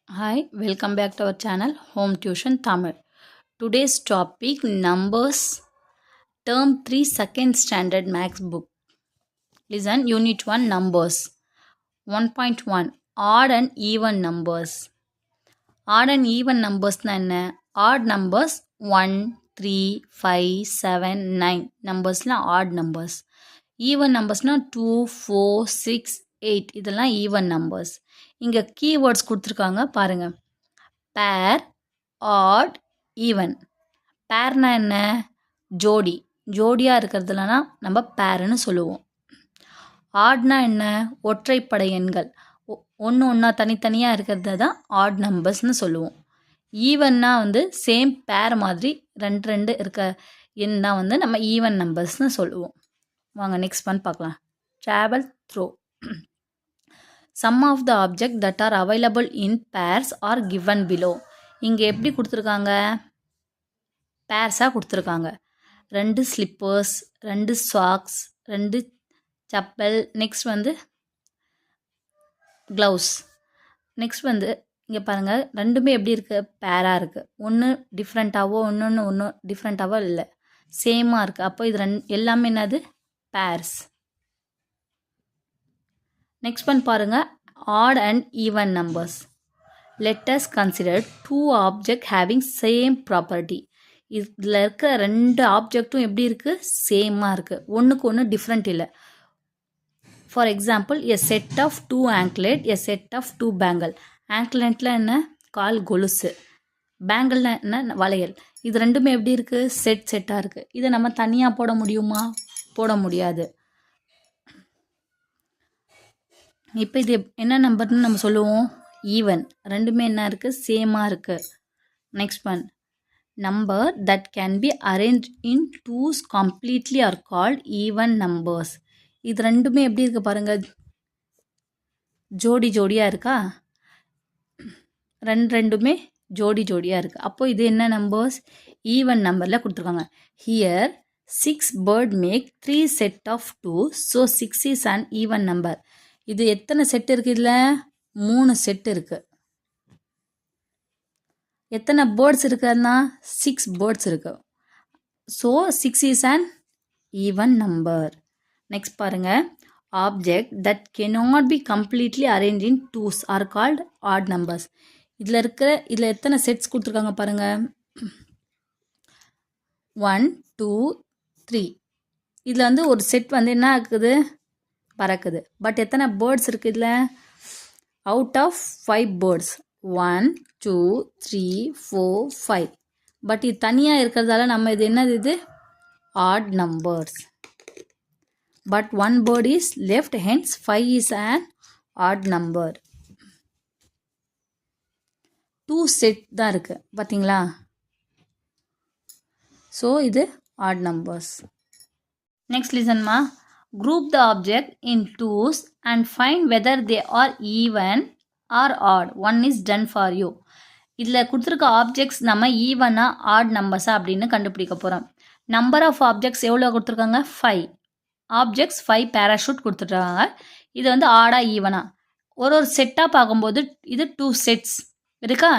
Hi, welcome back to our channel Home Tuition Tamil. Today's topic numbers term 3 second standard max book. Listen, unit 1 numbers. 1.1 odd and even numbers. Odd and even numbers na enna? Odd numbers 1, 3, 5, 7, 9 numbers la odd numbers. Even numbers na 2, 4, 6, 8 இதெல்லாம் even numbers. இங்க keywords கொடுத்திருக்காங்க பாருங்க. pair, odd, even. பேர்னா என்ன? ஜோடி. ஜோடியாக இருக்கிறதுலனா நம்ம பேருன்னு சொல்லுவோம். ஆட்னா என்ன? ஒற்றைப்படை எண்கள். ஒன்று ஒன்றா தனித்தனியாக இருக்கிறது தான் ஆட் நம்பர்ஸ்னு சொல்லுவோம். ஈவன்னா சேம் பேர் மாதிரி ரெண்டு ரெண்டு இருக்க எண் தான் நம்ம ஈவன் நம்பர்ஸ்னு சொல்லுவோம். வாங்க நெக்ஸ்ட் ஒன் பார்க்கலாம். Travel throw. Some of the object that are available in pairs are given below. இங்கே எப்படி கொடுத்துருக்காங்க? பேர்ஸாக கொடுத்துருக்காங்க. 2 slippers, 2 socks, 2 chappal, next gloves. Next இங்கே பாருங்கள், ரெண்டுமே எப்படி இருக்குது? பேராக இருக்குது. ஒன்று டிஃப்ரெண்ட்டாகவோ ஒன்று டிஃப்ரெண்ட்டாகவோ இல்லை, சேமாக இருக்குது. அப்போ இது எல்லாமே என்னது? பேர்ஸ். நெக்ஸ்ட் ஒன் பாருங்கள், odd and even numbers. let us consider two objects having same property. இதில் இருக்க ரெண்டு ஆப்ஜெக்ட்டும் எப்படி இருக்குது? சேமாக இருக்குது, ஒன்றுக்கு ஒன்று டிஃப்ரெண்ட் இல்லை. For example, a set of 2 anklet, a set of 2 bangle. ஆங்க்லெட்டில் என்ன? கால் கொலுசு. பேங்கிள்னா என்ன? வளையல். இது ரெண்டுமே எப்படி இருக்குது? செட்டாக இருக்குது. இதை நம்ம தனியாக போட முடியுமா? போட முடியாது. இப்போ இது என்ன நம்பர்னு நம்ம சொல்லுவோம்? ஈவன். ரெண்டுமே என்ன இருக்குது? சேமாக இருக்குது. Next one, number that can be arrange in twos completely are called even numbers. இது ரெண்டுமே எப்படி இருக்குது பாருங்கள்? ஜோடி ஜோடியாக இருக்கா? ரெண்டுமே ஜோடி ஜோடியாக இருக்குது. அப்போது இது என்ன நம்பர்ஸ்? ஈவன் நம்பரில் கொடுத்துருக்காங்க. Here 6 bird make 3 set of 2, so 6 is an even number. இது எத்தனை செட் இருக்குது? இதில் 3 செட் இருக்குது. எத்தனை பேர்ட்ஸ் இருக்குதுன்னா 6 பேர்ட்ஸ் இருக்குது. So 6 is an even number. Next பாருங்கள், object that cannot be completely arranged in twos are called odd numbers. இதில் எத்தனை செட்ஸ் கொடுத்துருக்காங்க பாருங்கள்? 1, 2, 3. இதில் ஒரு செட் என்ன ஆகுது? பறக்குது. பட் எத்தனை பேர்ட்ஸ் இருக்குது இதில்? Out of 5 birds 1, 2, 3, 4, 5. பட் இது தனியாக இருக்கிறதால நம்ம இது என்னது? இது odd numbers. But 1 bird is left, hence 5 is an odd number. 2 set தான் இருக்குது பார்த்தீங்களா? ஸோ இது ஆட் நம்பர்ஸ். நெக்ஸ்ட் லிசன்மா. Group the object in twos and find whether they are even or odd. One is done for you. இதில் கொடுத்துருக்க objects நம்ம ஈவனா add நம்பர்ஸா அப்படின்னு கண்டுபிடிக்க போகிறோம். நம்பர் ஆஃப் ஆப்ஜெக்ட்ஸ் எவ்வளோ கொடுத்துருக்காங்க? 5 ஆப்ஜெக்ட்ஸ், 5 பேராஷூட் கொடுத்துட்ருக்காங்க. இது ஆடா ஈவனா? ஒரு செட்டாக பார்க்கும்போது இது 2 செட்ஸ் இருக்கா?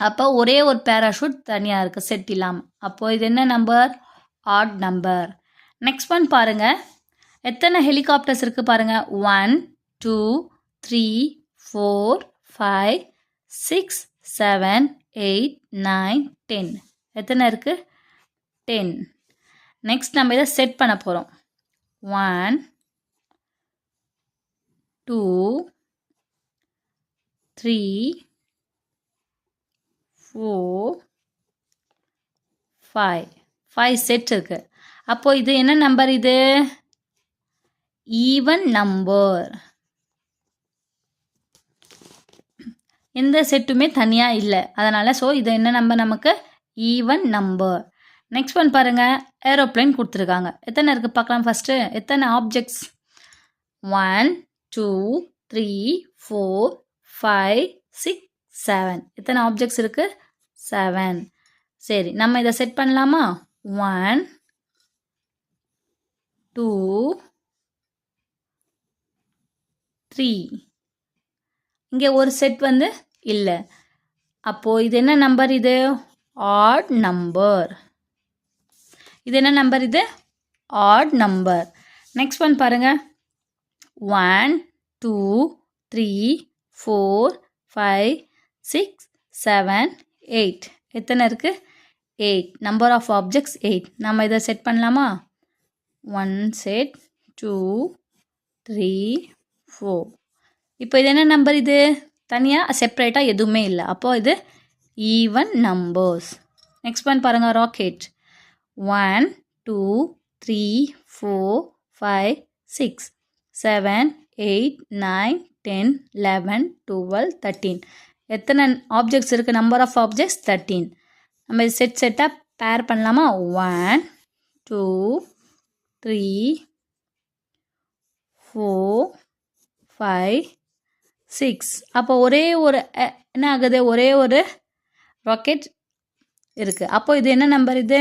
அப்போ ஒரே ஒரு பேராஷூட் தனியாக இருக்குது, செட் இல்லாமல். அப்போது இது என்ன number? Add number. Next one பாருங்கள், எத்தனை ஹெலிகாப்டர்ஸ் இருக்குது பாருங்கள்? 1, 2, 3, 4, 5, 6, 7, 8, 9, 10. எத்தனை இருக்குது? 10. நெக்ஸ்ட் நம்ம இதை செட் பண்ண போகிறோம். 1, 2, 3, 4, 5 செட் இருக்குது. அப்போது இது என்ன நம்பர்? இது ஈவன் நம்பர். எந்த செட்டுமே தனியாக இல்லை, அதனால் ஸோ இது என்ன நம்பர்? நமக்கு ஈவன் நம்பர். நெக்ஸ்ட் ஒன் பாருங்கள், ஏரோப்ளைன் கொடுத்துருக்காங்க. எத்தனை இருக்குது பார்க்கலாம். ஃபஸ்ட்டு எத்தனை ஆப்ஜெக்ட்ஸ்? 1, 2, 3, 4, 5, 6, 7. எத்தனை ஆப்ஜெக்ட்ஸ் இருக்குது? 7. சரி, நம்ம இதை செட் பண்ணலாமா? 1, 2, 3. இங்கே ஒரு செட் வந்து இல்லை. அப்போது இது என்ன நம்பர்? இது ஆட் நம்பர். இது என்ன நம்பர்? இது ஆட் நம்பர். நெக்ஸ்ட் ஒன் பாருங்கள். 1 2 3 4 5 6 7 8. எத்தனை இருக்குது? 8. Number of objects 8. நம்ம இதை செட் பண்ணலாமா? 1 செட் 2 3 4. இப்போ இது என்ன நம்பர்? இது தனியாக செப்பரேட்டாக எதுவுமே இல்லை. அப்போது இது ஈவன் நம்பர்ஸ். நெக்ஸ்ட் ஒன் பாருங்கள். ராக்கெட் 1 2 3 4 5 6 7 8 9 10 11 12 13. எத்தனை ஆப்ஜெக்ட்ஸ் இருக்குது? Number of objects 13. நம்ம செட்டாக பேர் பண்ணலாமா? 1 2 3 4 5 6. அப்போ ஒரே ஒரு என்ன ஆகுது? ஒரே ஒரு ராக்கெட் இருக்குது. அப்போ இது என்ன நம்பர்? இது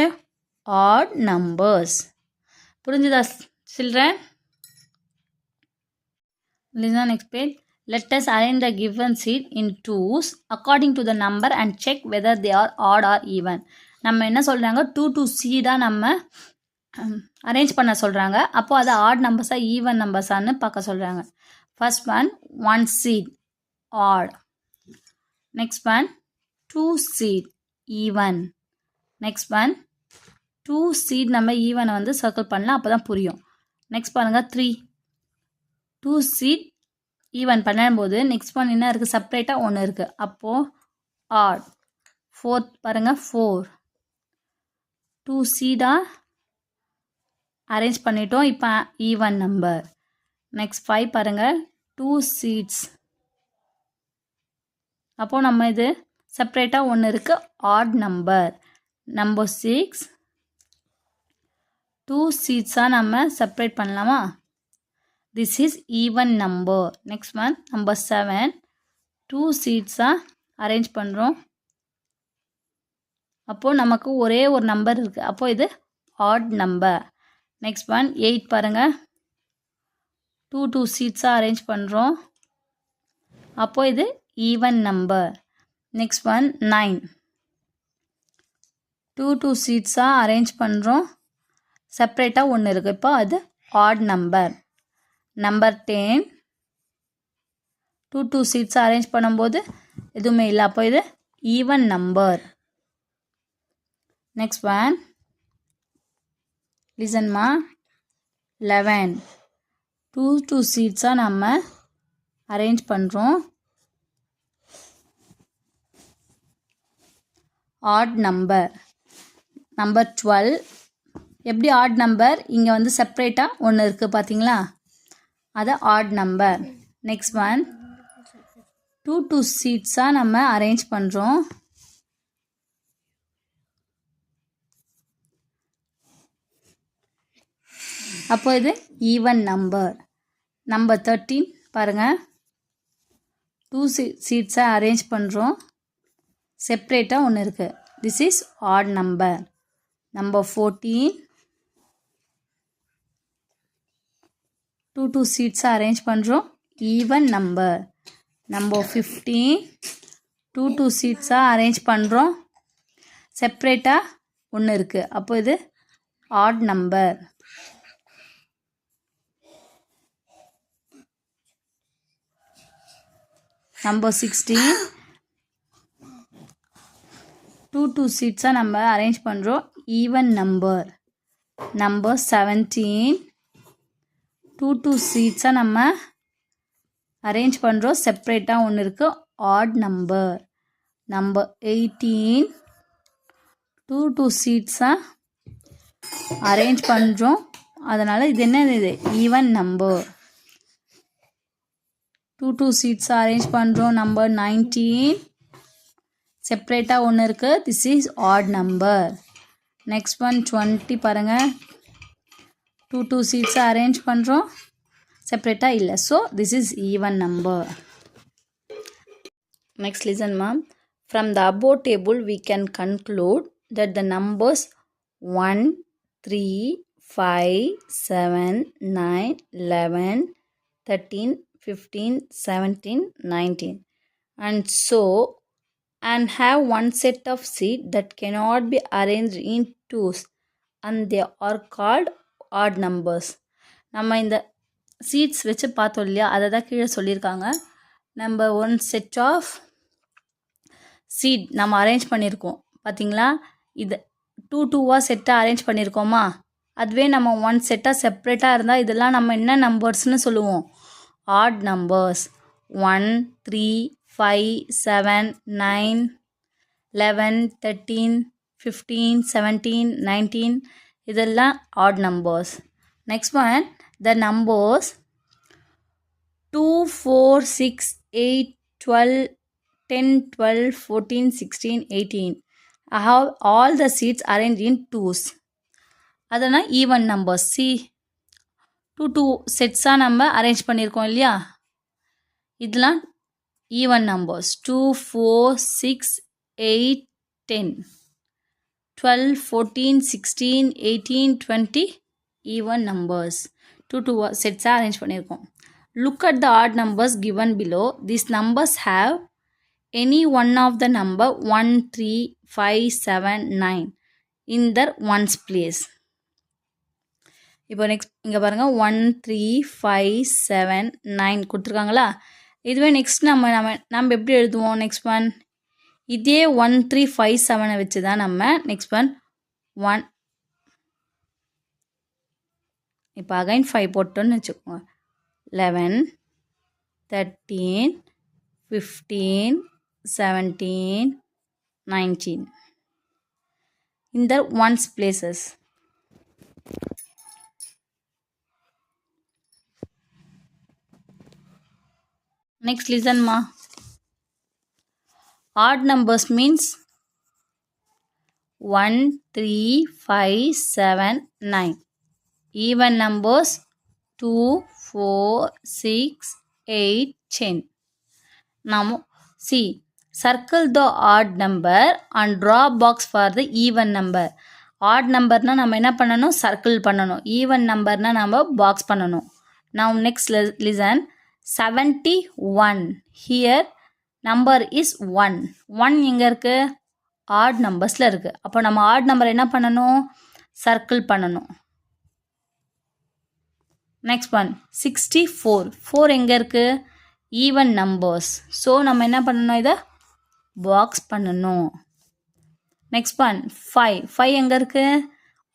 ஆட் நம்பர்ஸ். புரிஞ்சுதா children? Listen and explain. Let us arrange the given seed in twos according to the number and check whether they are odd or even. நம்ம என்ன சொல்கிறாங்க? 2 to சீடாக நம்ம அரேஞ்ச் பண்ண சொல்கிறாங்க. அப்போது அது ஆட் நம்பர்ஸாக ஈவன் நம்பர்ஸான்னு பார்க்க சொல்கிறாங்க. First one 1 seed odd. Next one 2 seed even. Next one 2 seed நம்ம ஈவனை வந்து சர்க்கிள் பண்ணலாம், அப்போ தான் புரியும். நெக்ஸ்ட் பாருங்கள் 3 2 seed ஈவன் பண்ணும்போது நெக்ஸ்ட் ஒன் என்ன இருக்குது? செப்பரேட்டாக ஒன்று இருக்குது. அப்போது ஆட். 4 பாருங்கள் 4 2 சீடாக அரேஞ்ச் பண்ணிட்டோம். இப்போ ஈவன் நம்பர். நெக்ஸ்ட் 5 பாருங்கள் 2 seeds. அப்போது நம்ம இது செப்பரேட்டாக ஒன்று இருக்குது, ஆட் நம்பர். நம்பர் 6 2 seedsஸாக நம்ம செப்பரேட் பண்ணலாமா? This is even number. Next one number 7 2 seedsஸாக அரேஞ்ச் பண்ணுறோம். அப்போது நமக்கு ஒரே ஒரு நம்பர் இருக்குது. அப்போது இது ஆட் நம்பர். நெக்ஸ்ட் ஒன் 8 பாருங்கள் 2 seedsஸாக அரேஞ்ச் பண்ணுறோம். அப்போது இது ஈவன் நம்பர். நெக்ஸ்ட் ஒன் 9 2 seedsஸாக அரேஞ்ச் பண்ணுறோம். செப்பரேட்டாக ஒன்று இருக்குது. இப்போ அது ஆட் நம்பர். நம்பர் 10 2 seedsஸாக அரேஞ்ச் பண்ணும்போது எதுவுமே இல்லை. அப்போ இது ஈவன் நம்பர். நெக்ஸ்ட் ஒன் லிசன்மா 11 2 seedsஸாக நம்ம அரேஞ்ச் பண்ணுறோம். Add number. நம்பர் 12 எப்படி ஆட் நம்பர்? இங்கே வந்து செப்பரேட்டாக ஒன்று இருக்குது பார்த்தீங்களா? அது ஆட் நம்பர். நெக்ஸ்ட் ஒன் 2 seedsஸாக நம்ம அரேஞ்ச் பண்ணுறோம். அப்போ இது ஈவன் நம்பர். நம்பர் 13 பாருங்கள் 2 seedsஸாக அரேஞ்ச் பண்ணுறோம். செப்பரேட்டாக ஒன்று இருக்குது. This is odd number. Number 14 2 seedsஸாக அரேஞ்ச் பண்ணுறோம். Even number. நம்பர் 15 2 seedsஸாக அரேஞ்ச் பண்ணுறோம். செப்பரேட்டாக ஒன்று இருக்குது. அப்போ இது ஆட் நம்பர். நம்பர் 16 2 seedsஸாக நம்ம அரேஞ்ச் பண்ணுறோம். Even number. நம்பர் 17 2 seedsஸாக நம்ம அரேஞ்ச் பண்ணுறோம். செப்பரேட்டாக ஒன்று இருக்குது. Add number. நம்பர் 18 2 seedsஸாக அரேஞ்ச் பண்ணுறோம். அதனால் இது என்ன? இது ஈவன் நம்பர். 2 seedsஸாக அரேஞ்ச் பண்ணுறோம். நம்பர் 19 செப்பரேட்டாக ஒன்று இருக்குது. This is odd number. Next one 20 பாருங்கள் 2 seedsஸாக அரேஞ்ச் பண்ணுறோம். செப்பரேட்டாக இல்லை. So this is even number. Next listen ma'am. From the above table we can conclude that the numbers 1, 3, 5, 7, 9, 11, 13, 15, 17, 19. And so, and have one set of seed that cannot be arranged in twos, and they are called odd numbers. நம்ம இந்த seeds வச்சு பார்த்தோம் இல்லையா, அதை தான் கீழே சொல்லியிருக்காங்க. நம்ம ஒன் செட் ஆஃப் சீட் நம்ம அரேஞ்ச் பண்ணியிருக்கோம் பார்த்தீங்களா. இது டூவாக செட்டாக அரேஞ்ச் பண்ணியிருக்கோமா, அதுவே நம்ம ஒன் செட்டாக செப்ரேட்டாக இருந்தால் இதெல்லாம் நம்ம என்ன நம்பர்ஸ்னு சொல்லுவோம், ஆட் நம்பர்ஸ். 1, 3, 5, 7, 9, 11, 13, 15, 17, 19 இதெல்லாம் add numbers. Next one, the numbers 2, 4, 6, 8, 12, 10, 12, 14, 16, 18. I have all the seats arranged in twos. அதனால் ஈவன் நம்பர்ஸ். சி டூ செட்ஸாக நம்ம அரேஞ்ச் பண்ணியிருக்கோம் இல்லையா, இதெல்லாம் even numbers. 2, 4, 6, 8, 10, 12, 14, 16, 18, 20 even numbers. Two செட்ஸாக arrange பண்ணியிருக்கோம். Look at the odd numbers given below. These numbers have any one of the number 1, 3, 5, 7, 9 in their ones place. இப்போ next இங்கே பாருங்கள் 1, 3, 5, 7, 9 கொடுத்துருக்காங்களா. இதுவே நெக்ஸ்ட் நம்ம எப்படி எழுதுவோம், நெக்ஸ்ட் ஒன் இதே 1, 3, 5, 7 வச்சு தான் நம்ம நெக்ஸ்ட் ஒன் 1 இப்போ அகைன் 5 போட்டோன்னு வச்சுக்கோங்க. 11, 13, 15, 17, 19 in the ones places. Next listen ma. Odd numbers means 1, 3, 5, 7, 9. Even numbers 2, 4, 6, 8, 10. Now see, circle the odd number and draw box for the even number. Odd number na நம்ம என்ன பண்ணணும், circle பண்ணணும். Even number na நம்ம box பண்ணணும். Now next listen. 71. Here number is 1. 1 எங்கே இருக்குது, add நம்பர்ஸில் இருக்குது. அப்போ நம்ம ஆட் நம்பர் என்ன பண்ணணும், சர்க்கிள் பண்ணணும். Next one 64. 4 எங்கே இருக்குது, ஈவன் நம்பர்ஸ். ஸோ நம்ம என்ன பண்ணணும், இதை பாக்ஸ் பண்ணணும். நெக்ஸ்ட் ஒன் 5 எங்கே இருக்குது,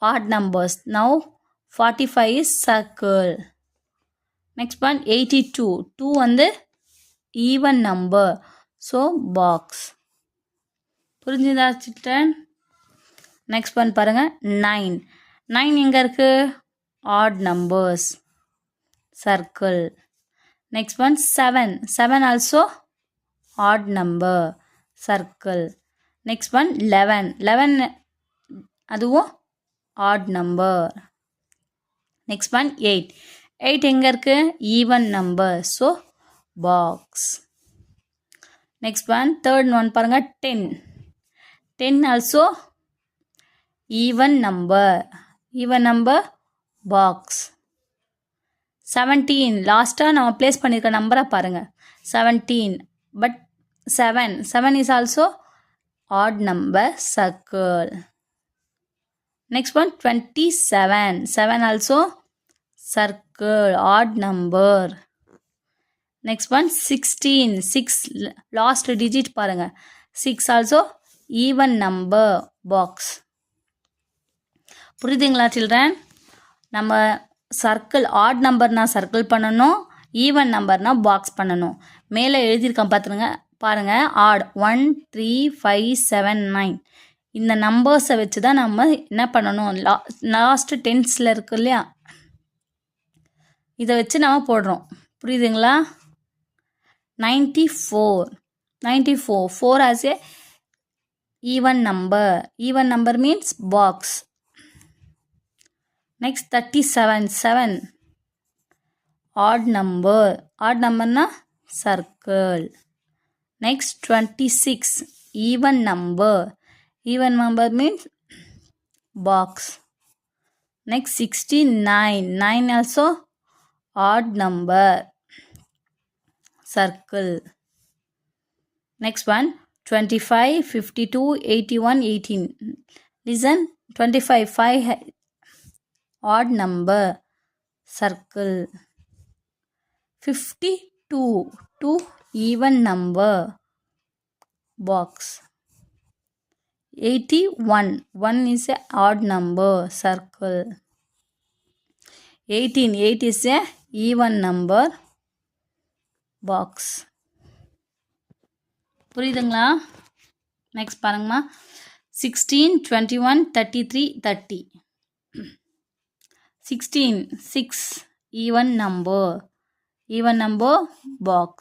odd numbers. Now 45 is circle. Next one 82. 2 வந்து ஈவன் நம்பர், ஸோ பாக்ஸ். புரிஞ்சுதா சில்ட்ரன்? நெக்ஸ்ட் ஒன் பாருங்கள் 9 எங்கே இருக்குது, odd numbers, circle. Next one 7 also add number, circle. Next one 11 அதுவும் ஆட் நம்பர். நெக்ஸ்ட் ஒன் 8 எங்கே இருக்குது, even number, so box. Next one third one பாருங்கள் 10 also even number, box. 17 லாஸ்ட்டாக நம்ம ப்ளேஸ் பண்ணியிருக்க நம்பரை பாருங்கள் 17, but 7 is also add number, circle. Next one 27 also circle, odd number. Next one 16. 6 last digit பாருங்க. 6 also even number, box. புரியுதுங்களா children? நம்ம circle add நம்பர்னா circle பண்ணணும், ஈவன் நம்பர்னா பாக்ஸ் பண்ணணும். மேலே எழுதியிருக்கேன் பாருங்கள் ஆட் 1, 3, 5, 7, 9 இந்த நம்பர்ஸை வச்சு தான் நம்ம என்ன பண்ணணும், லாஸ்ட் டென்ஸில் இருக்கு இல்லையா, இதை வச்சு நம்ம போடுறோம். புரியுதுங்களா? 94 4 as a even number means box. Next 37 odd number na circle. Next 26 even number means box. Next 69 9 also odd number. circle. Next one, 25, 52, 81, 18. Listen, 25, 5 odd number, circle. 52, 2 even number, box. 81, 1 is a odd number, circle. 18, 8 is a even number, box. புரியுதுங்களா? Next பாருங்கம்மா, 16, 21, 33, 30. 16, 6 even number box.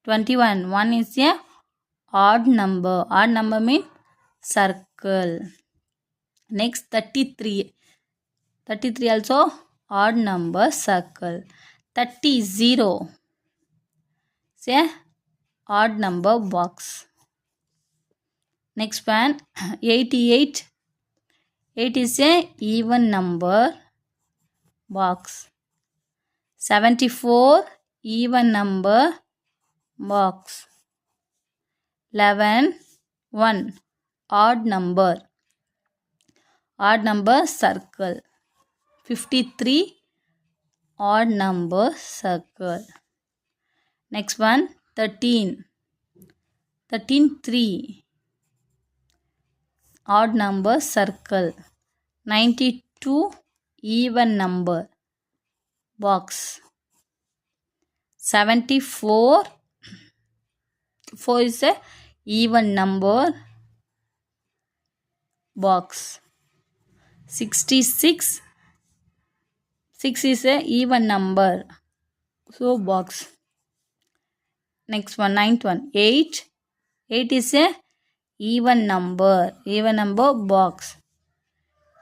21, 1 is a odd number mean circle. Next 33 also odd number, circle. 30, 0 is a odd number, box. Next one, 88, 8 is a even number, box. 74 even number, box. 11, 1 odd number, circle. 53 odd number, circle. Next one, 13, 3 odd number, circle. 92 even number, box. 74, 4 is a even number, box. 66, 6 is a even number, so box. Next one, 9th one, 8 is a even number, box.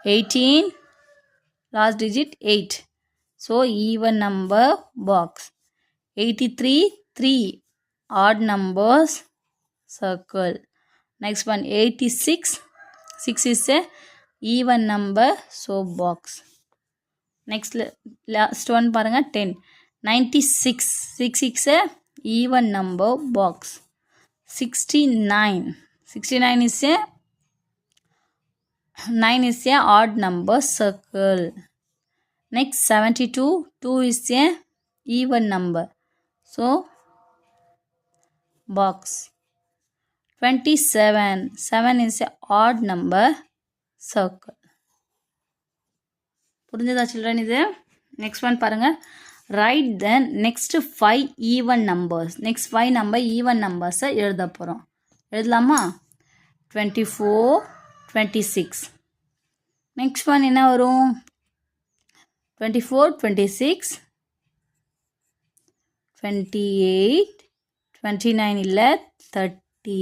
18 last digit 8, so even number, box. 83, 3 odd numbers, circle. Next one, 86, 6 is a even number, so box. Next last one பாருங்க, 10. 96, 6 is a even number, box. 69 is a 9 is a odd number, circle. Next 72, 2 is a even number, so box. 27, 7 is a odd number, circle. புரிஞ்சதா children இது? Next one பாருங்க, write the next 5 even numbers. Next 5 number even numbers எழுத போகிறோம். எழுதலாமா? 24, 26. Next one என்ன வரும்? 24, 26, 28, 29 இல்லை 30,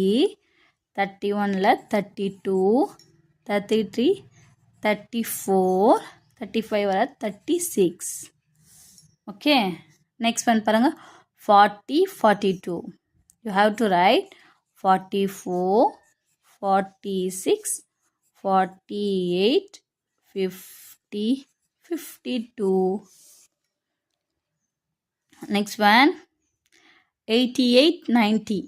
31 இல்லை 32, 33, 34, 35 வர 36. ஓகே, நெக்ஸ்ட் ஒன் பாருங்க, 40, 42. You have to write 44, 46, 48, 50, 52. Next one, 88, 90.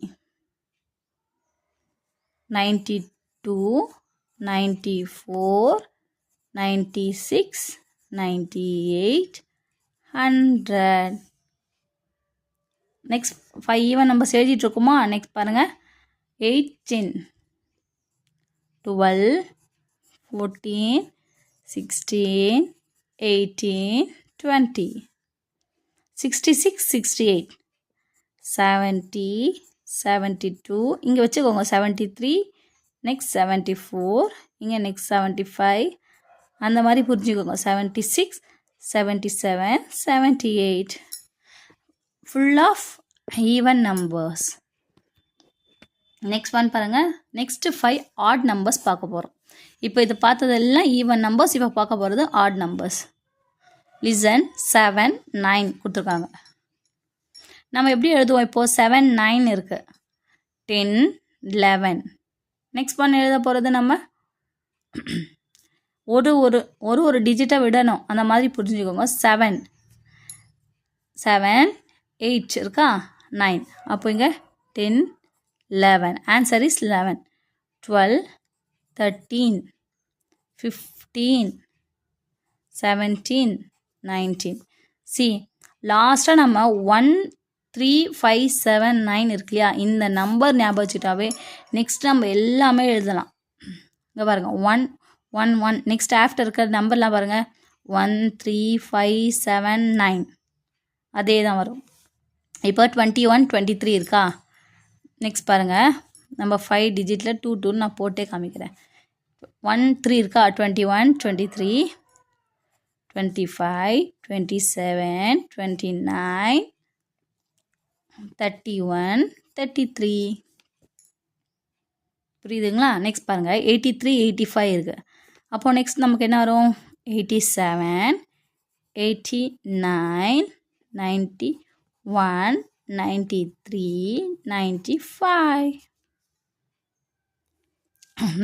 92, 94, 96, 98, 100. Next 5 even numbers எழுதிட்டு இருக்குமா? நெக்ஸ்ட் பாருங்க, 18, 12, 14, 16, 18, 20, 66, 68, 70, 72, இங்கே வச்சுக்கோங்க 73, நெக்ஸ்ட் 74, இங்கே நெக்ஸ்ட் 75, அந்த மாதிரி புரிஞ்சுக்கோங்க. 76, 77, 78, full of even numbers. Next one பாருங்கள், நெக்ஸ்ட்டு 5 ஆட் நம்பர்ஸ் பார்க்க போகிறோம். இப்போ இது பார்த்ததெல்லாம் ஈவன் நம்பர்ஸ், இப்போ பார்க்க போகிறது ஆட் நம்பர்ஸ். லிசன், 7, 9 கொடுத்துருக்காங்க. நம்ம எப்படி எழுதுவோம்? இப்போது 7, 9 இருக்குது. 10, 11. நெக்ஸ்ட் ஒன் எழுத போகிறது நம்ம ஒரு டிஜிட்டை விடணும், அந்த மாதிரி புரிஞ்சுக்கோங்க. 7, 7, 8 இருக்கா? 9. அப்போ இங்கே 10, 11. Answer is 11. 12, 13, 15, 17, 19. See, லாஸ்ட்டாக நம்ம 1, 3, 5, 7, 9 இருக்கு இல்லையா, இந்த நம்பர் ஞாபகம் வச்சுட்டாவே நெக்ஸ்ட் நம்ம எல்லாமே எழுதலாம். இங்கே பாருங்கள் 1, 1, 1. நெக்ஸ்ட் ஆஃப்டர் இருக்கிற நம்பர்லாம் பாருங்கள் 1, 3, 5, 7, 9. அதே தான் வரும். இப்போ 21, 23 இருக்கா. நெக்ஸ்ட் பாருங்கள் நம்ம 5 டிஜிட்டில் 2 2 நான் போட்டே காமிக்கிறேன். 1, 3 இருக்கா. 21, 23, 25, 27, 29, 31, 33. புரியுதுங்களா. நெக்ஸ்ட் பாருங்கள் 83, 85 இருக்குது. அப்போது நெக்ஸ்ட் நமக்கு என்ன வரும் 87, 89, 91, 93, 95.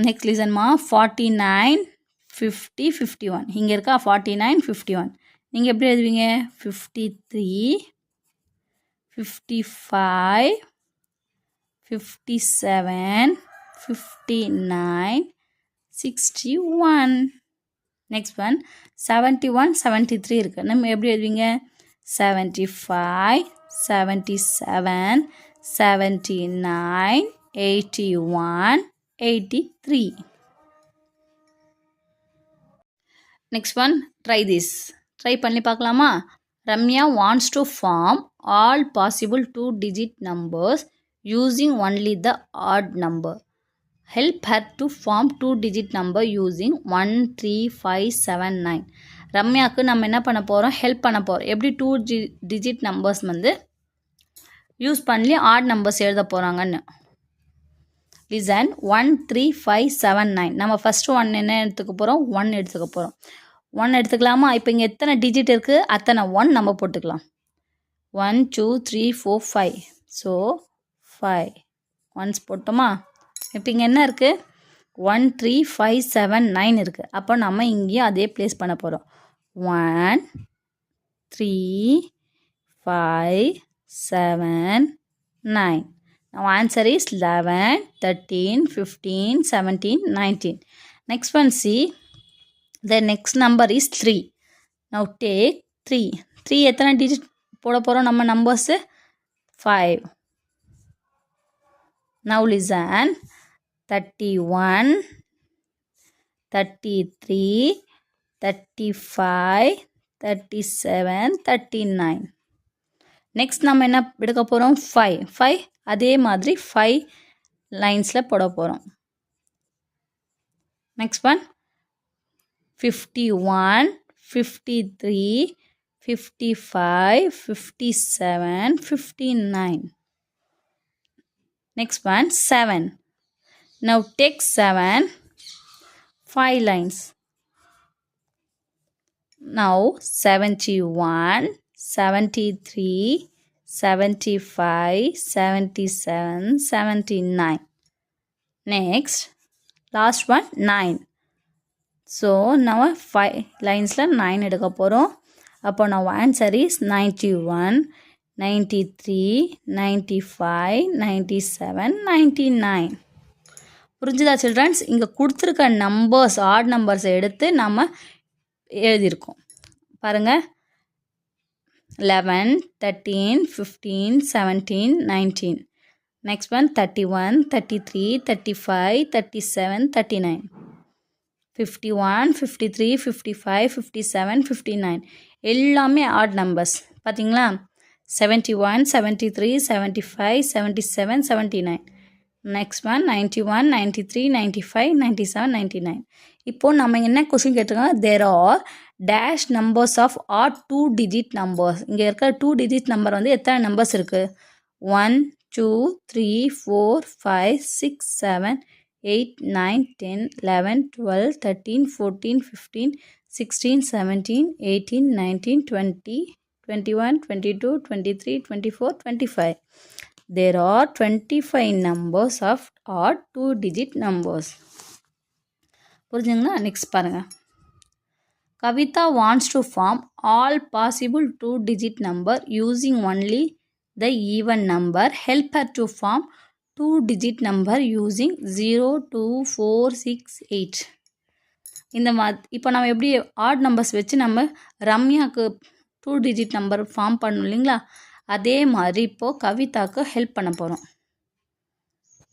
நெக்ஸ்ட் லிசன்மா 49, 50, 51. இங்கே இருக்கா 49, 51. நீங்கள் எப்படி எழுதுவீங்க 53, 55, 57, 59, 61. நெக்ஸ்ட் ஒன் 71, 73 இருக்குது. நம்ம எப்படி எழுதுவீங்க 75, 77, 79, 81, 83. Next one, try this. Try பண்ணி பார்க்கலாமா. Ramya wants to form all possible 2-digit numbers using only the odd number. Help her to form 2-digit number using 1, 3, 5, 7, 9. ரம்யாவுக்கு நம்ம என்ன பண்ண போகிறோம், ஹெல்ப் பண்ண போகிறோம். எப்படி 2-digit நம்பர்ஸ் வந்து யூஸ் பண்ணி ஆட் நம்பர்ஸ் எழுத போகிறாங்கன்னு. லிசன் 1, 3, 5, 7, 9. நம்ம ஃபஸ்ட்டு 1 என்ன எடுத்துக்க போகிறோம் 1 எடுத்துக்க போகிறோம். 1 எடுத்துக்கலாமா. இப்போ இங்கே எத்தனை டிஜிட் இருக்குது அத்தனை 1 நம்ம போட்டுக்கலாம். 1, 2, 3, 4, 5. ஸோ 5 ஒன்ஸ் போட்டோமா. இப்போ இங்கே என்ன இருக்குது 1, 3, 5, 7, 9 இருக்குது. அப்போ நம்ம இங்கேயும் அதே ப்ளேஸ் பண்ண போகிறோம். 1, 3, 5, 7, 9. Now answer is 11, 13, 15, 17, 19. Next one, see. The next number is 3. Now take 3. 3 எத்தனை டிஜிட் போட போகிறோம் நம்ம நம்பர்ஸு 5. Now listen. 31, 33, 35, 37, 39. நெக்ஸ்ட் நம்ம என்ன எடுக்க போகிறோம் 5 அதே மாதிரி 5 லைன்ஸில் போட போகிறோம். Next one 51, 53, 55, 57, 59. Next one 7. Now take 7, 5 lines. Now 71, 73, 75, 77, 79. Next, last one 9. So now 5 lines la 9 எடுக்க போகிறோம். அப்போ now answer is 91, 93, 95, 97, 99. புரிஞ்சுதா சில்ட்ரன்ஸ். இங்கே கொடுத்துருக்க நம்பர்ஸ் ஆட் நம்பர்ஸை எடுத்து நம்ம எழுதியிருக்கோம் பாருங்கள். 11, 13, 15, 17, 19. Next one 31, 33, 35, 37, 39. 51, 53, 55, 57, 59. எல்லாமே ஆட் நம்பர்ஸ் பார்த்தீங்களா. 71, 73, 75, 77, 79. Next one 91, 93, 95, 97, 99. இப்போது நம்ம என்ன கொஸ்டின் கேட்டிருக்கோம், there are dash numbers of odd 2-digit numbers. இங்கே இருக்கிற 2-digit நம்பர் வந்து எத்தனை நம்பர்ஸ் இருக்குது 1, 2, 3, 4, 5, 6, 7, 8, 9, 10, 11, 12, 13, 14, 15, 16, 17, 18, 19, 20, 21, 22, 23, 24, 25. There are 25 numbers of odd 2-digit numbers. புரிஞ்சுங்களா. நெக்ஸ்ட் பாருங்கள். Kavita wants to form all possible 2-digit number using only the even number. Help her to form 2-digit number using 0, 2, 4, 6, 8. இந்த இப்போ நம்ம எப்படி odd numbers வச்சு நம்ம ரம்யாவுக்கு 2-digit number form பண்ணணும் இல்லைங்களா, அதே மாதிரி இப்போது கவிதாவுக்கு ஹெல்ப் பண்ண போகிறோம்.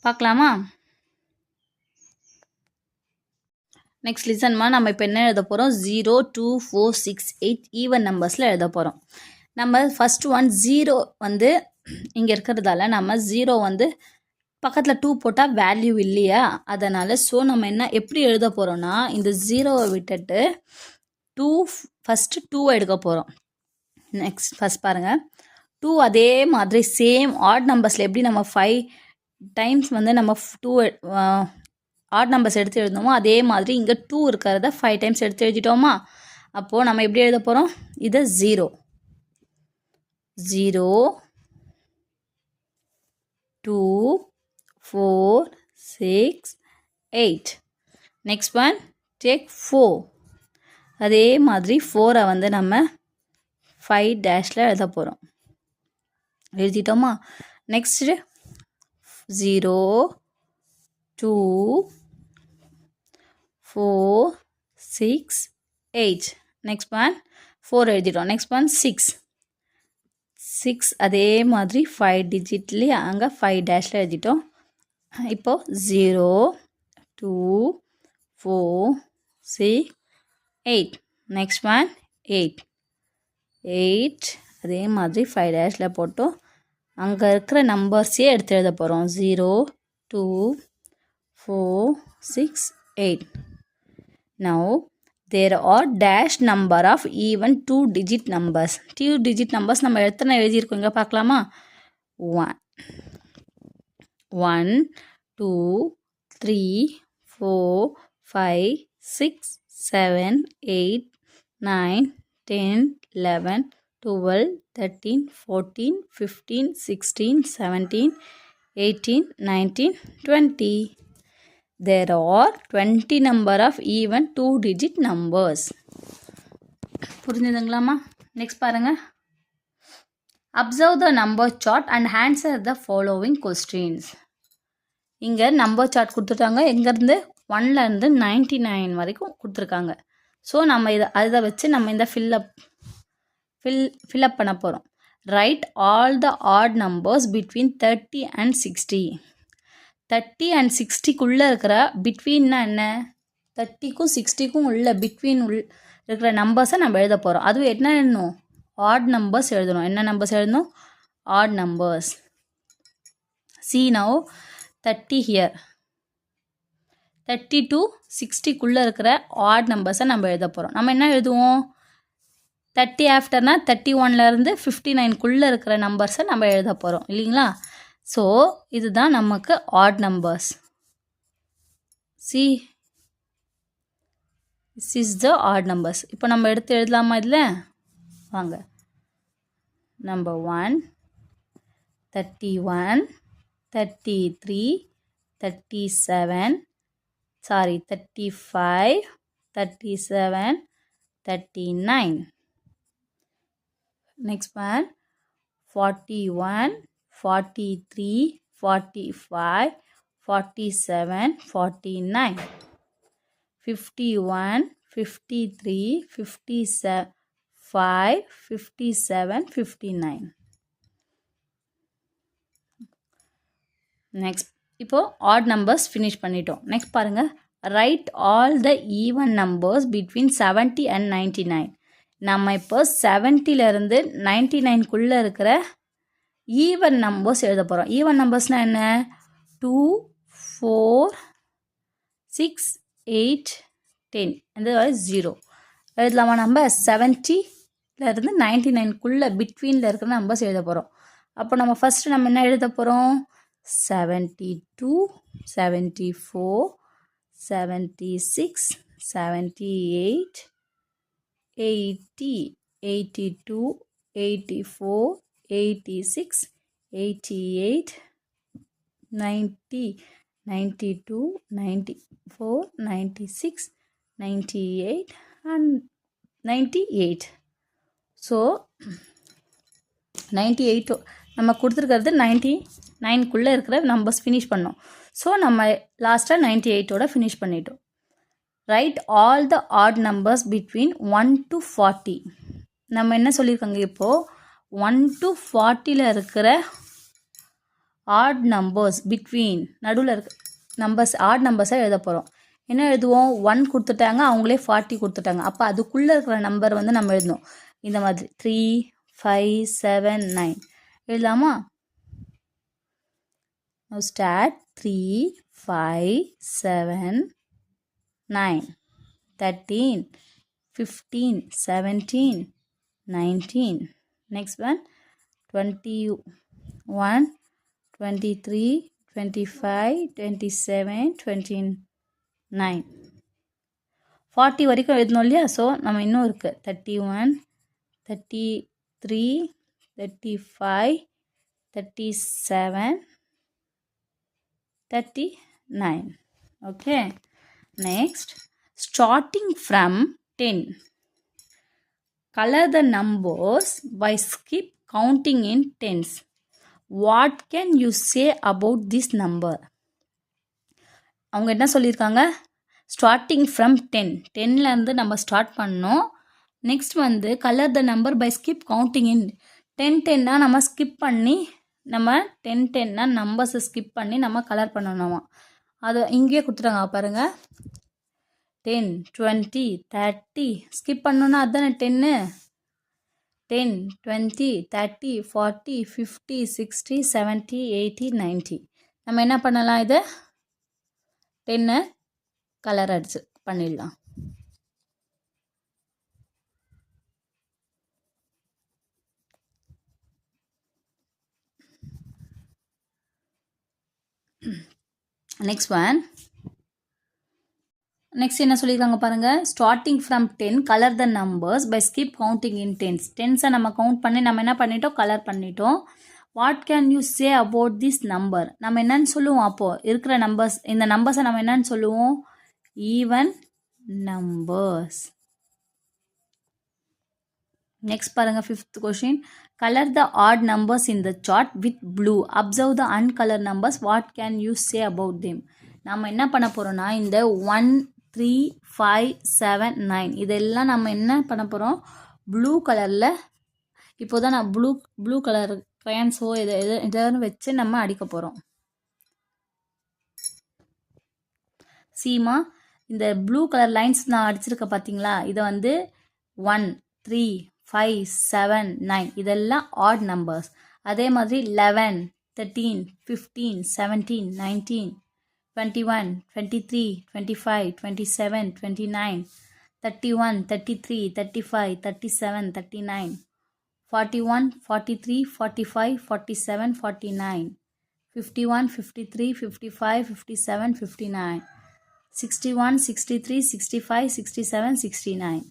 பார்க்கலாமா? நெக்ஸ்ட் லிசன்மா, நம்ம இப்போ என்ன எழுத போகிறோம்? 0, 2, 4, 6, 8 ஈவன் நம்பர்ஸில் எழுத போகிறோம். நம்ம ஃபஸ்ட் ஒன் 0 வந்து இங்கே இருக்கிறதால நம்ம 0 வந்து பக்கத்தில் 2 போட்டால் வேல்யூ இல்லையா, அதனால் நம்ம என்ன எப்படி எழுத போகிறோன்னா, இந்த 0வை விட்டுட்டு 2 ஃபஸ்ட்டு 2 எடுக்க போகிறோம். நெக்ஸ்ட் ஃபஸ்ட் பாருங்கள், 2 அதே மாதிரி சேம் ஆட் நம்பர்ஸில் எப்படி நம்ம 5 டைம்ஸ் வந்து நம்ம 2 ஆட் நம்பர்ஸ் எடுத்து எழுதணுமோ அதே மாதிரி இங்கே 2 இருக்கிறத 5 டைம்ஸ் எடுத்து எழுதிட்டோமா. அப்போது நம்ம எப்படி எழுத போகிறோம்? இதை 0, 0, 2, 4, 6, 8. Next one take 4. அதே மாதிரி 4ஐ வந்து நம்ம 5 டேஷில் எழுத போகிறோம். எழுதிட்டோமா. நெக்ஸ்ட்டு 0, 2, 4, 6, 8. நெக்ஸ்ட் ஒன் 4 எழுதிட்டோம். நெக்ஸ்ட் ஒன் 6 அதே மாதிரி 5 டிஜிட்லேயே அங்கே 5 டேஷில் எழுதிட்டோம். இப்போது 0, 2, 4, 6, 8. நெக்ஸ்ட் ஒன் 8 அதே மாதிரி 5 டேஷில் போட்டோம். அங்கே இருக்கிற நம்பர்ஸே எடுத்து எழுத போகிறோம். 0, 2, 4, 6, 8. Now there are dash number of even 2-digit numbers. 2-digit numbers நம்ம எத்தனை எழுதியிருக்கோம் இங்கே பார்க்கலாமா? 1, 2, 3, 4, 5, 6, 7, 8, 9, 10, 11, 12, 13, 14, 15, 16, 17, 18, 19, 20. There are 20 number of even 2-digit numbers. புரிஞ்சுதுங்களாமா? நெக்ஸ்ட் பாருங்கள். Observe the number chart and answer the following questions. இங்கே நம்பர் சார்ட் கொடுத்துட்டாங்க. எங்கேருந்து 1லேருந்து 99 வரைக்கும் கொடுத்துருக்காங்க. ஸோ நம்ம அதை வச்சு நம்ம இந்த ஃபில்அப் பண்ண போகிறோம். Right all the odd numbers between 30 and 60. 30 and 60க்குள்ளே இருக்கிற பிட்வீன்னா என்ன? 30க்கும் 60க்கும் உள்ள பிட்வீன் இருக்கிற நம்பர்ஸை நம்ம எழுத போகிறோம். அதுவும் என்ன எழுதணும்? ஆட் நம்பர்ஸ் எழுதணும். என்ன நம்பர்ஸ் எழுதணும்? Odd numbers. See now 30 here. 30 to 60க்குள்ளே இருக்கிற ஆட் நம்பர்ஸை நம்ம எழுத போகிறோம். நம்ம என்ன எழுதுவோம்? 30 ஆஃப்டர்னா 31லேருந்து 59க்குள்ளே இருக்கிற நம்பர்ஸை நம்ம எழுத போகிறோம் இல்லைங்களா? ஸோ இதுதான் நமக்கு odd numbers. See, this is the odd numbers. இப்போ நம்ம எடுத்து எழுதலாமா இதில்? வாங்க. நம்பர் 1, 31, 33, 35, 37, 39. Next one 41, 43, 45, 47, 49. 51, 53, 55, 57, 59. நெக்ஸ்ட் இப்போது ஆட் நம்பர்ஸ் ஃபினிஷ் பண்ணிட்டோம். நெக்ஸ்ட் பாருங்கள். Right all the even numbers between 70 and 99. நம்ம இப்போ 70லேருந்து 99க்குள்ளே இருக்கிற ஈவன் நம்பர்ஸ் எழுத போகிறோம். ஈவன் நம்பர்ஸ்னால் என்ன? 2, 4, 6, 8, 10 இந்த 0 எழுதலாமா? நம்ம 70லேருந்து 99க்குள்ளே பிட்வீனில் இருக்கிற நம்பர்ஸ் எழுத போகிறோம். அப்போ நம்ம ஃபஸ்ட்டு நம்ம என்ன எழுத போகிறோம்? 72, 74, 76, 78, 80, 82, 84, 86, 88, 90, 92, 94, 96, 98 and 98. So 98 நம்ம கொடுத்துருக்கிறது 99க்குள்ளே இருக்கிற நம்பர்ஸ் ஃபினிஷ் பண்ணோம். ஸோ நம்ம லாஸ்ட்டாக 98ஓட ஃபினிஷ் பண்ணிட்டோம். Right all the odd numbers between 1 to 40. நம்ம என்ன சொல்லியிருக்காங்க இப்போது 1 to 40ல் இருக்கிற ஆட் நம்பர்ஸ் பிட்வீன் நடுவில் இருக்க நம்பர்ஸ் ஆட் நம்பர்ஸை எழுத போகிறோம். என்ன எழுதுவோம்? 1 கொடுத்துட்டாங்க, அவங்களே 40 கொடுத்துட்டாங்க. அப்போ அதுக்குள்ளே இருக்கிற நம்பர் வந்து நம்ம எழுதணும். இந்த மாதிரி 3, 5, 7, 9 எழுதாமா? Now start 3, 5, 7, 9, 13, 15, 17, 19. Next one 21, 23, 25, 27, 29, 40 வரைக்கும் எழுதணும் இல்லையா? ஸோ நம்ம இன்னும் இருக்குது 31, 33, 35, 37, 39. Okay. Next, starting from 10. Color the numbers by skip counting in tens. What can you say about this number? அவங்க என்ன சொல்லியிருக்காங்க? Starting from 10. 10லேருந்து நம்ம ஸ்டார்ட் பண்ணோம். நெக்ஸ்ட் வந்து colour the number by skip counting in 10 நம்ம ஸ்கிப் பண்ணி நம்ம 10 நம்பர்ஸை ஸ்கிப் பண்ணி நம்ம கலர் பண்ணணுமா? அதை இங்கேயே கொடுத்துட்டாங்க பாருங்கள். 10, 20, 30 ஸ்கிப் பண்ணோன்னா அதுதானே 10. 10, 20, 30, 40, 50, 60, 70, 80, 90. நம்ம என்ன பண்ணலாம்? இது 10 கலர் அடிச்சு பண்ணிடலாம். Next one. நெக்ஸ்ட் என்ன சொல்லியிருக்காங்க பாருங்கள். Starting from 10 colour the numbers by skip counting in tens. டென்ஸை நம்ம கவுண்ட் பண்ணி நம்ம என்ன பண்ணிட்டோம்? கலர் பண்ணிட்டோம். What can you say about this number? நம்ம என்னன்னு சொல்லுவோம்? அப்போது இருக்கிற நம்பர்ஸ், இந்த நம்பர்ஸை நம்ம என்னன்னு சொல்லுவோம்? Even numbers. நெக்ஸ்ட் பாருங்கள். 5th question. Colour the odd numbers in the chart with blue. Observe the uncolour numbers. What can you say about them? நம்ம என்ன பண்ண போகிறோம்னா இந்த 1, 3, 5, 7, 9 இதெல்லாம் நம்ம என்ன பண்ண போகிறோம்? ப்ளூ கலரில் இப்போ தான் நான் ப்ளூ கலர் க்ரையான்ஸோ எதாவது வச்சு நம்ம அடிக்க போகிறோம். சீமா இந்த ப்ளூ கலர் லைன்ஸ் நான் அடிச்சிருக்கேன் பார்த்தீங்களா? இதை வந்து 1, 3, 5, 7, 9 இதெல்லாம் ஆட் நம்பர்ஸ். அதே மாதிரி 11, 13, 15, 17, 19, 21, 23, 25, 27, 29, 31, 33, 35, 37, 39, 41, 43, 45, 47, 49, 51, 53, 55, 57, 59, 61, 63, 65, 67, 69,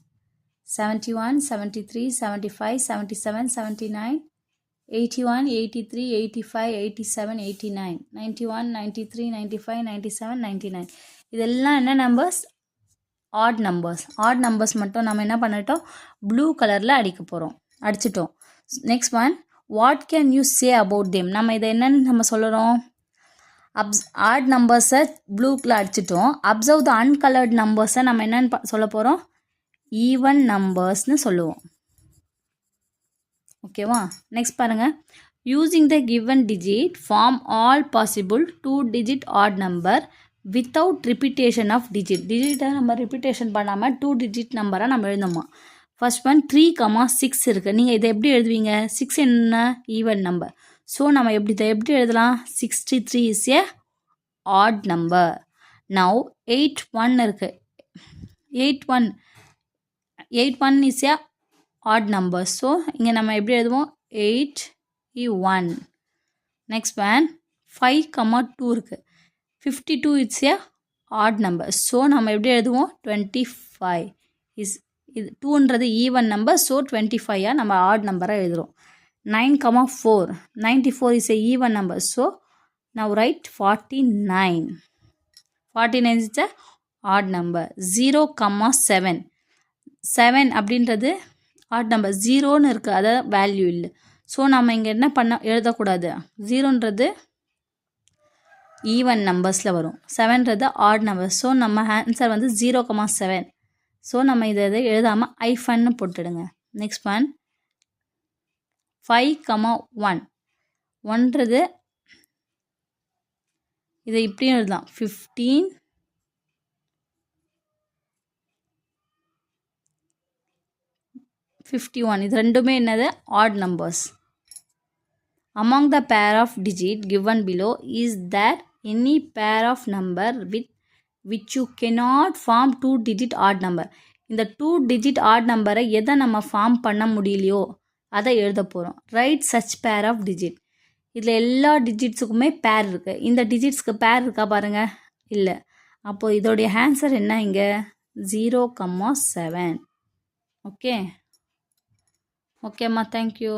71, 73, 75, 77, 79, 81, 83, 85, 87, 89, 91, 93, 95, 97, 99 இதெல்லாம் என்ன numbers? Odd numbers. Odd numbers மட்டும் நம்ம என்ன பண்ணிட்டோம்? ப்ளூ கலரில் அடிச்சிட்டோம். Next one. What can you say about them? நம்ம இதை என்னன்னு நம்ம சொல்கிறோம்? ஆட் நம்பர்ஸை ப்ளூக்கில் அடிச்சிட்டோம். அப்சர்வ் த அன்கலர்ட் நம்பர்ஸை நம்ம என்னன்னு சொல்ல போகிறோம்? ஈவன் நம்பர்ஸ்னு சொல்லுவோம். ஓகேவா? நெக்ஸ்ட் பாருங்கள். Using the given digit form all possible 2-digit odd number without repetition of டிஜிட்டை நம்ம ரிப்பீட்டேஷன் பண்ணாமல் 2-digit நம்பராக நம்ம எழுதணுமா? ஃபர்ஸ்ட் ஒன் 3,6 இருக்குது. நீங்கள் இதை எப்படி எழுதுவீங்க? 6 என்ன? Even number. ஸோ நம்ம இதை எப்படி எழுதலாம்? 63 is a add number. Now 8-1 இருக்குது. 8-1 is a odd number. So இங்கே நம்ம எப்படி எழுதுவோம்? 8-1. நெக்ஸ்ட் ஒன் 5,2 இருக்குது. 52 it's A odd number. So நம்ம எப்படி எழுதுவோம்? 25 இஸ் இது 2ன்றது ஈவன் நம்பர். ஸோ 25 நம்ம ஆட் நம்பராக எழுதுகிறோம். 9,4 94 is a even number. So now right 49 is a add number. 0,7 அப்படின்றது ஆட் நம்பர். 0ன்னு இருக்குது, அதாவது வேல்யூ இல்லை. ஸோ நம்ம இங்கே என்ன எழுதக்கூடாது, 0ன்றது ஈவன் நம்பர்ஸில் வரும், 7ன்றது ஆட் நம்பர்ஸ். ஸோ நம்ம ஆன்சர் வந்து 0,7. ஸோ நம்ம இதை எழுதாமல் ஐஃபன்னு போட்டுடுங்க. Next one 5,1. 1ன்றது இதை இப்படியும் எழுதலாம், 15, 51. இது ரெண்டுமே என்னது, odd numbers. Among the pair of digits given below, is there any pair of number with which you cannot form 2-digit odd number? இந்த 2-digit odd நம்பரை எதை நம்ம ஃபார்ம் பண்ண முடியலையோ அதை எழுத போகிறோம். Write such pair of digit. இதில் எல்லா டிஜிட்ஸுக்குமே பேர் இருக்குது. இந்த டிஜிட்ஸ்க்கு பேர் இருக்கா பாருங்கள், இல்லை. அப்போது இதோடைய ஆன்சர் என்ன இங்கே, 0,7. ஓகே ஓகேம்மா, தேங்க்யூ.